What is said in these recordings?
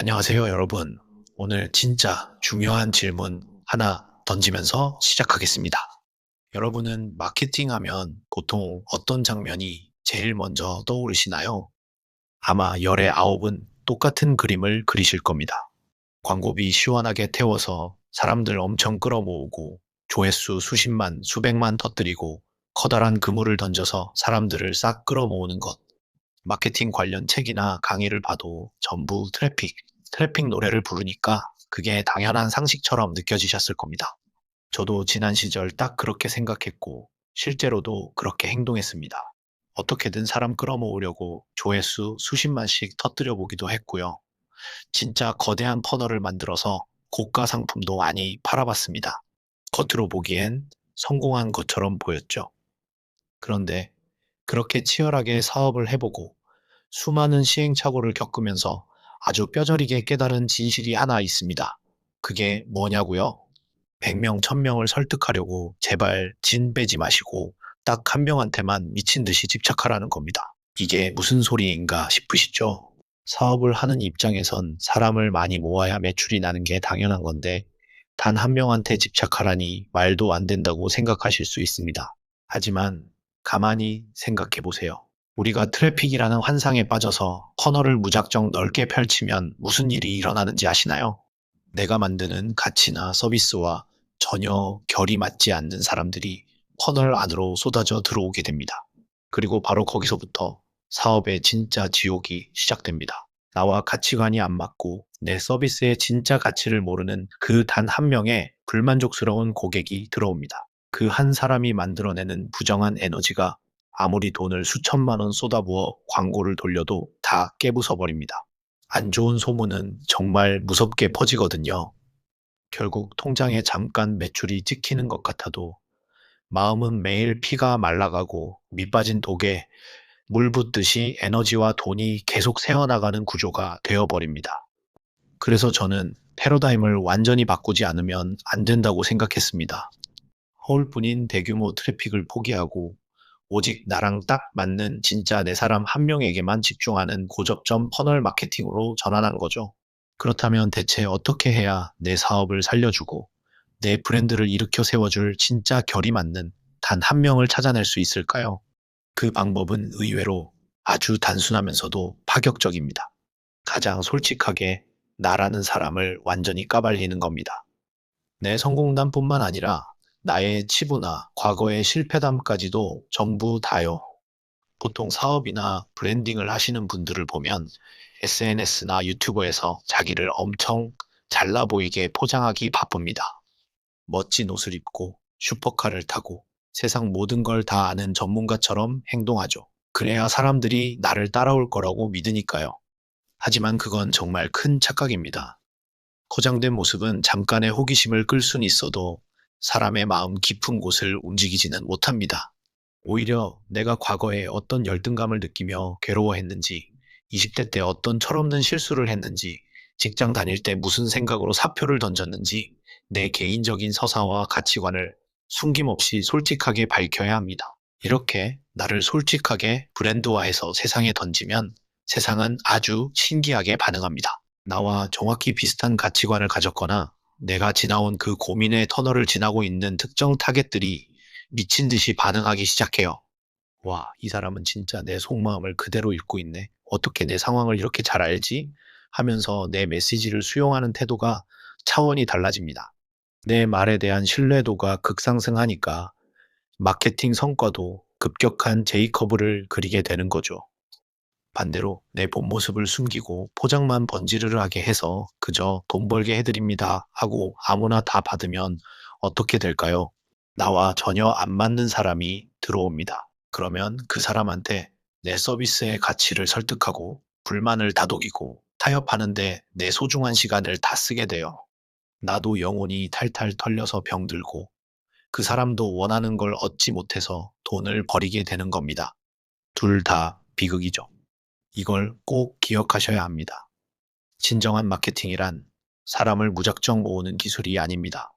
안녕하세요, 여러분. 오늘 진짜 중요한 질문 하나 던지면서 시작하겠습니다. 여러분은 마케팅 하면 보통 어떤 장면이 제일 먼저 떠오르시나요? 아마 열의 아홉은 똑같은 그림을 그리실 겁니다. 광고비 시원하게 태워서 사람들 엄청 끌어모으고 조회수 수십만, 수백만 터뜨리고 커다란 그물을 던져서 사람들을 싹 끌어모으는 것. 마케팅 관련 책이나 강의를 봐도 전부 트래픽 노래를 부르니까 그게 당연한 상식처럼 느껴지셨을 겁니다. 저도 지난 시절 딱 그렇게 생각했고, 실제로도 그렇게 행동했습니다. 어떻게든 사람 끌어모으려고 조회수 수십만씩 터뜨려 보기도 했고요. 진짜 거대한 퍼널을 만들어서 고가 상품도 많이 팔아봤습니다. 겉으로 보기엔 성공한 것처럼 보였죠. 그런데 그렇게 치열하게 사업을 해보고 수많은 시행착오를 겪으면서 아주 뼈저리게 깨달은 진실이 하나 있습니다. 그게 뭐냐고요? 100명, 1000명을 설득하려고 제발 진 빼지 마시고 딱 한 명한테만 미친 듯이 집착하라는 겁니다. 이게 무슨 소리인가 싶으시죠? 사업을 하는 입장에선 사람을 많이 모아야 매출이 나는 게 당연한 건데 단 한 명한테 집착하라니 말도 안 된다고 생각하실 수 있습니다. 하지만 가만히 생각해 보세요. 우리가 트래픽이라는 환상에 빠져서 커널을 무작정 넓게 펼치면 무슨 일이 일어나는지 아시나요? 내가 만드는 가치나 서비스와 전혀 결이 맞지 않는 사람들이 터널 안으로 쏟아져 들어오게 됩니다. 그리고 바로 거기서부터 사업의 진짜 지옥이 시작됩니다. 나와 가치관이 안 맞고 내 서비스의 진짜 가치를 모르는 그 단 한 명의 불만족스러운 고객이 들어옵니다. 그 한 사람이 만들어내는 부정한 에너지가 아무리 돈을 수천만 원 쏟아부어 광고를 돌려도 다 깨부숴 버립니다. 안 좋은 소문은 정말 무섭게 퍼지거든요. 결국 통장에 잠깐 매출이 찍히는 것 같아도 마음은 매일 피가 말라가고 밑빠진 독에 물 붓듯이 에너지와 돈이 계속 새어나가는 구조가 되어버립니다. 그래서 저는 패러다임을 완전히 바꾸지 않으면 안 된다고 생각했습니다. 허울뿐인 대규모 트래픽을 포기하고 오직 나랑 딱 맞는 진짜 내 사람 한 명에게만 집중하는 고접점 퍼널 마케팅으로 전환한 거죠. 그렇다면 대체 어떻게 해야 내 사업을 살려주고 내 브랜드를 일으켜 세워줄 진짜 결이 맞는 단 한 명을 찾아낼 수 있을까요? 그 방법은 의외로 아주 단순하면서도 파격적입니다. 가장 솔직하게 나라는 사람을 완전히 까발리는 겁니다. 내 성공담뿐만 아니라 나의 치부나 과거의 실패담까지도 전부 다요. 보통 사업이나 브랜딩을 하시는 분들을 보면 SNS나 유튜버에서 자기를 엄청 잘나 보이게 포장하기 바쁩니다. 멋진 옷을 입고 슈퍼카를 타고 세상 모든 걸 다 아는 전문가처럼 행동하죠. 그래야 사람들이 나를 따라올 거라고 믿으니까요. 하지만 그건 정말 큰 착각입니다. 포장된 모습은 잠깐의 호기심을 끌 수는 있어도 사람의 마음 깊은 곳을 움직이지는 못합니다. 오히려 내가 과거에 어떤 열등감을 느끼며 괴로워했는지, 20대 때 어떤 철없는 실수를 했는지, 직장 다닐 때 무슨 생각으로 사표를 던졌는지, 내 개인적인 서사와 가치관을 숨김없이 솔직하게 밝혀야 합니다. 이렇게 나를 솔직하게 브랜드화해서 세상에 던지면 세상은 아주 신기하게 반응합니다. 나와 정확히 비슷한 가치관을 가졌거나 내가 지나온 그 고민의 터널을 지나고 있는 특정 타겟들이 미친 듯이 반응하기 시작해요. 와, 이 사람은 진짜 내 속마음을 그대로 읽고 있네. 어떻게 내 상황을 이렇게 잘 알지? 하면서 내 메시지를 수용하는 태도가 차원이 달라집니다. 내 말에 대한 신뢰도가 급상승하니까 마케팅 성과도 급격한 제이커브를 그리게 되는 거죠. 반대로 내 본 모습을 숨기고 포장만 번지르르하게 해서 그저 돈 벌게 해드립니다 하고 아무나 다 받으면 어떻게 될까요? 나와 전혀 안 맞는 사람이 들어옵니다. 그러면 그 사람한테 내 서비스의 가치를 설득하고 불만을 다독이고 타협하는데 내 소중한 시간을 다 쓰게 돼요. 나도 영혼이 탈탈 털려서 병들고 그 사람도 원하는 걸 얻지 못해서 돈을 버리게 되는 겁니다. 둘 다 비극이죠. 이걸 꼭 기억하셔야 합니다. 진정한 마케팅이란 사람을 무작정 모으는 기술이 아닙니다.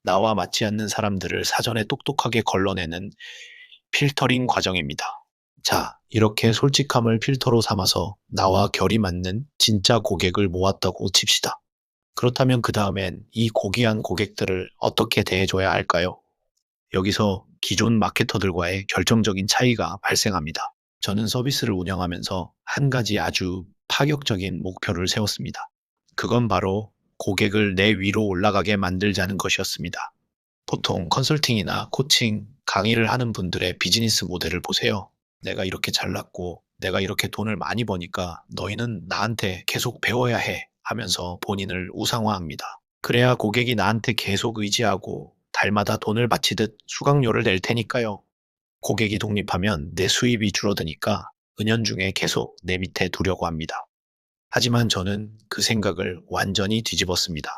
나와 맞지 않는 사람들을 사전에 똑똑하게 걸러내는 필터링 과정입니다. 자, 이렇게 솔직함을 필터로 삼아서 나와 결이 맞는 진짜 고객을 모았다고 칩시다. 그렇다면 그 다음엔 이 고귀한 고객들을 어떻게 대해줘야 할까요? 여기서 기존 마케터들과의 결정적인 차이가 발생합니다. 저는 서비스를 운영하면서 한 가지 아주 파격적인 목표를 세웠습니다. 그건 바로 고객을 내 위로 올라가게 만들자는 것이었습니다. 보통 컨설팅이나 코칭, 강의를 하는 분들의 비즈니스 모델을 보세요. 내가 이렇게 잘났고, 내가 이렇게 돈을 많이 버니까 너희는 나한테 계속 배워야 해 하면서 본인을 우상화합니다. 그래야 고객이 나한테 계속 의지하고 달마다 돈을 바치듯 수강료를 낼 테니까요. 고객이 독립하면 내 수입이 줄어드니까 은연중에 계속 내 밑에 두려고 합니다. 하지만 저는 그 생각을 완전히 뒤집었습니다.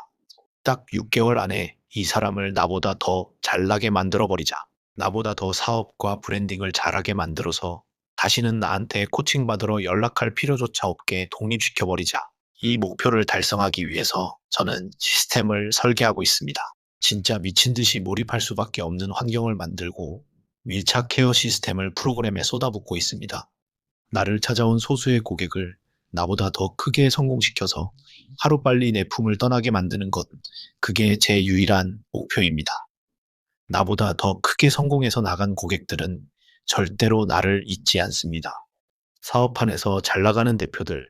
딱 6개월 안에 이 사람을 나보다 더 잘나게 만들어버리자. 나보다 더 사업과 브랜딩을 잘하게 만들어서 다시는 나한테 코칭 받으러 연락할 필요조차 없게 독립시켜버리자. 이 목표를 달성하기 위해서 저는 시스템을 설계하고 있습니다. 진짜 미친 듯이 몰입할 수밖에 없는 환경을 만들고 밀착 케어 시스템을 프로그램에 쏟아붓고 있습니다. 나를 찾아온 소수의 고객을 나보다 더 크게 성공시켜서 하루빨리 내 품을 떠나게 만드는 것, 그게 제 유일한 목표입니다. 나보다 더 크게 성공해서 나간 고객들은 절대로 나를 잊지 않습니다. 사업판에서 잘 나가는 대표들,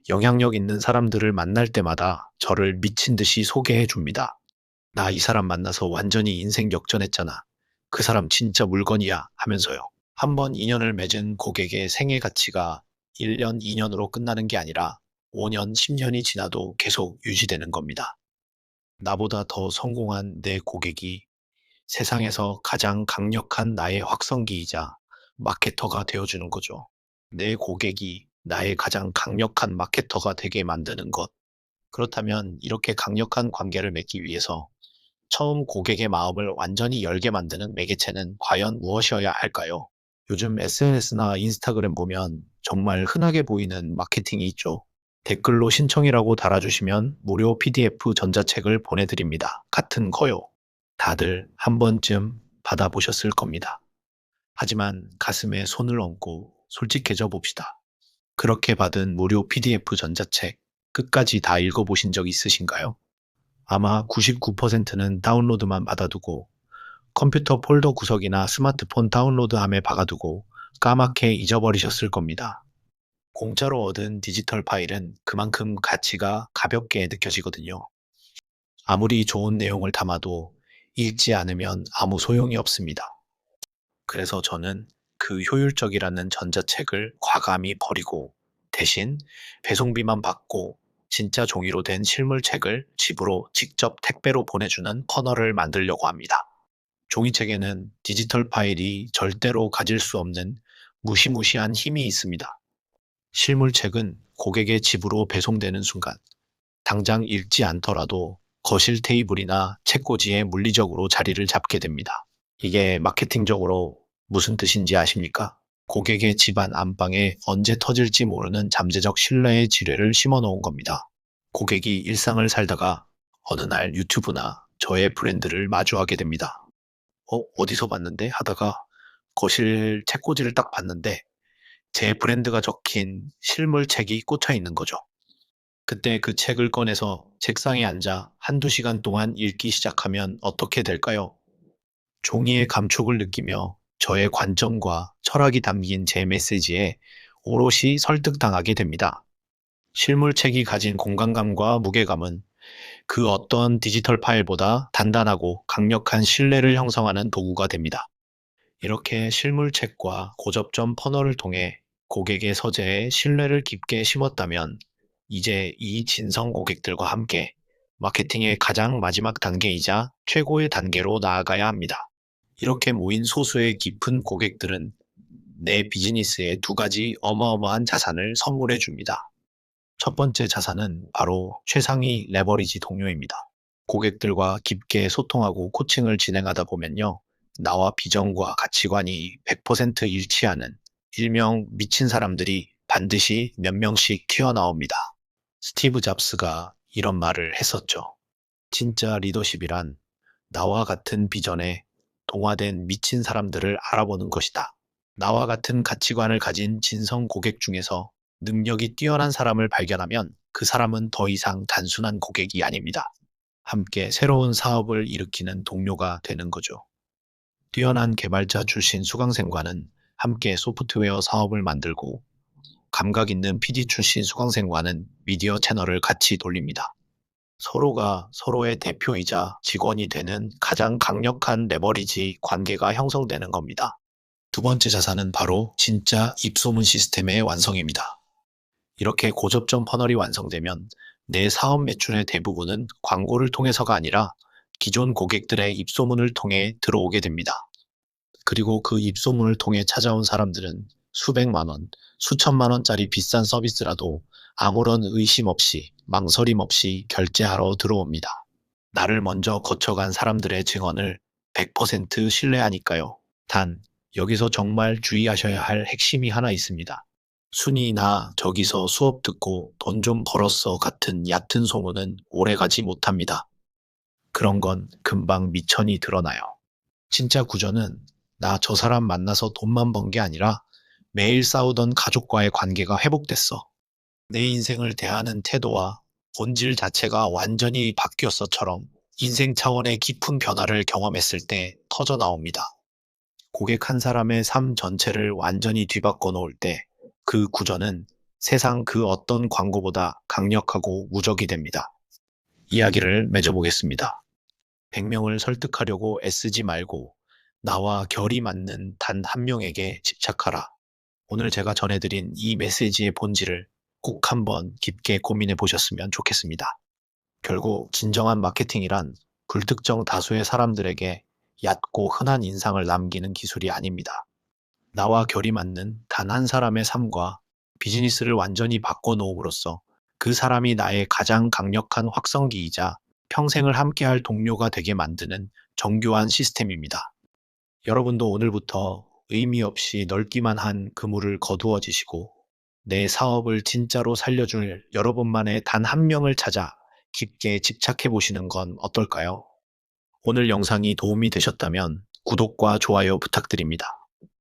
영향력 있는 사람들을 만날 때마다 저를 미친 듯이 소개해 줍니다. 나 이 사람 만나서 완전히 인생 역전했잖아. 그 사람 진짜 물건이야 하면서요. 한번 인연을 맺은 고객의 생애 가치가 1년, 2년으로 끝나는 게 아니라 5년, 10년이 지나도 계속 유지되는 겁니다. 나보다 더 성공한 내 고객이 세상에서 가장 강력한 나의 확성기이자 마케터가 되어주는 거죠. 내 고객이 나의 가장 강력한 마케터가 되게 만드는 것. 그렇다면 이렇게 강력한 관계를 맺기 위해서 처음 고객의 마음을 완전히 열게 만드는 매개체는 과연 무엇이어야 할까요? 요즘 SNS나 인스타그램 보면 정말 흔하게 보이는 마케팅이 있죠. 댓글로 신청이라고 달아주시면 무료 PDF 전자책을 보내드립니다. 같은 거요. 다들 한 번쯤 받아보셨을 겁니다. 하지만 가슴에 손을 얹고 솔직해져 봅시다. 그렇게 받은 무료 PDF 전자책 끝까지 다 읽어보신 적 있으신가요? 아마 99%는 다운로드만 받아두고 컴퓨터 폴더 구석이나 스마트폰 다운로드함에 박아두고 까맣게 잊어버리셨을 겁니다. 공짜로 얻은 디지털 파일은 그만큼 가치가 가볍게 느껴지거든요. 아무리 좋은 내용을 담아도 읽지 않으면 아무 소용이 없습니다. 그래서 저는 그 효율적이라는 전자책을 과감히 버리고 대신 배송비만 받고 진짜 종이로 된 실물책을 집으로 직접 택배로 보내주는 코너를 만들려고 합니다. 종이책에는 디지털 파일이 절대로 가질 수 없는 무시무시한 힘이 있습니다. 실물책은 고객의 집으로 배송되는 순간 당장 읽지 않더라도 거실 테이블이나 책꽂이에 물리적으로 자리를 잡게 됩니다. 이게 마케팅적으로 무슨 뜻인지 아십니까? 고객의 집안 안방에 언제 터질지 모르는 잠재적 신뢰의 지뢰를 심어 놓은 겁니다. 고객이 일상을 살다가 어느 날 유튜브나 저의 브랜드를 마주하게 됩니다. 어디서 봤는데? 하다가 거실 책꽂이를 딱 봤는데 제 브랜드가 적힌 실물책이 꽂혀 있는 거죠. 그때 그 책을 꺼내서 책상에 앉아 한두 시간 동안 읽기 시작하면 어떻게 될까요? 종이의 감촉을 느끼며 저의 관점과 철학이 담긴 제 메시지에 오롯이 설득당하게 됩니다. 실물책이 가진 공간감과 무게감은 그 어떤 디지털 파일보다 단단하고 강력한 신뢰를 형성하는 도구가 됩니다. 이렇게 실물책과 고접점 퍼널을 통해 고객의 서재에 신뢰를 깊게 심었다면 이제 이 진성 고객들과 함께 마케팅의 가장 마지막 단계이자 최고의 단계로 나아가야 합니다. 이렇게 모인 소수의 깊은 고객들은 내 비즈니스에 두 가지 어마어마한 자산을 선물해 줍니다. 첫 번째 자산은 바로 최상위 레버리지 동료입니다. 고객들과 깊게 소통하고 코칭을 진행하다 보면요. 나와 비전과 가치관이 100% 일치하는 일명 미친 사람들이 반드시 몇 명씩 튀어나옵니다. 스티브 잡스가 이런 말을 했었죠. 진짜 리더십이란 나와 같은 비전에 동화된 미친 사람들을 알아보는 것이다. 나와 같은 가치관을 가진 진성 고객 중에서 능력이 뛰어난 사람을 발견하면 그 사람은 더 이상 단순한 고객이 아닙니다. 함께 새로운 사업을 일으키는 동료가 되는 거죠. 뛰어난 개발자 출신 수강생과는 함께 소프트웨어 사업을 만들고, 감각 있는 PD 출신 수강생과는 미디어 채널을 같이 돌립니다. 서로가 서로의 대표이자 직원이 되는 가장 강력한 레버리지 관계가 형성되는 겁니다. 두 번째 자산은 바로 진짜 입소문 시스템의 완성입니다. 이렇게 고접점 퍼널이 완성되면 내 사업 매출의 대부분은 광고를 통해서가 아니라 기존 고객들의 입소문을 통해 들어오게 됩니다. 그리고 그 입소문을 통해 찾아온 사람들은 수백만 원, 수천만 원짜리 비싼 서비스라도 아무런 의심 없이, 망설임 없이 결제하러 들어옵니다. 나를 먼저 거쳐간 사람들의 증언을 100% 신뢰하니까요. 단, 여기서 정말 주의하셔야 할 핵심이 하나 있습니다. 순이 나 저기서 수업 듣고 돈 좀 벌었어 같은 얕은 소문은 오래가지 못합니다. 그런 건 금방 미천이 드러나요. 진짜 구조는 나 저 사람 만나서 돈만 번 게 아니라 매일 싸우던 가족과의 관계가 회복됐어. 내 인생을 대하는 태도와 본질 자체가 완전히 바뀌었어처럼 인생 차원의 깊은 변화를 경험했을 때 터져 나옵니다. 고객 한 사람의 삶 전체를 완전히 뒤바꿔 놓을 때 그 구조는 세상 그 어떤 광고보다 강력하고 무적이 됩니다. 이야기를 맺어보겠습니다. 100명을 설득하려고 애쓰지 말고 나와 결이 맞는 단 한 명에게 집착하라. 오늘 제가 전해드린 이 메시지의 본질을 꼭 한번 깊게 고민해 보셨으면 좋겠습니다. 결국 진정한 마케팅이란 불특정 다수의 사람들에게 얕고 흔한 인상을 남기는 기술이 아닙니다. 나와 결이 맞는 단 한 사람의 삶과 비즈니스를 완전히 바꿔놓음으로써 그 사람이 나의 가장 강력한 확성기이자 평생을 함께할 동료가 되게 만드는 정교한 시스템입니다. 여러분도 오늘부터 의미 없이 넓기만 한 그물을 거두어지시고 내 사업을 진짜로 살려줄 여러분만의 단 한 명을 찾아 깊게 집착해 보시는 건 어떨까요? 오늘 영상이 도움이 되셨다면 구독과 좋아요 부탁드립니다.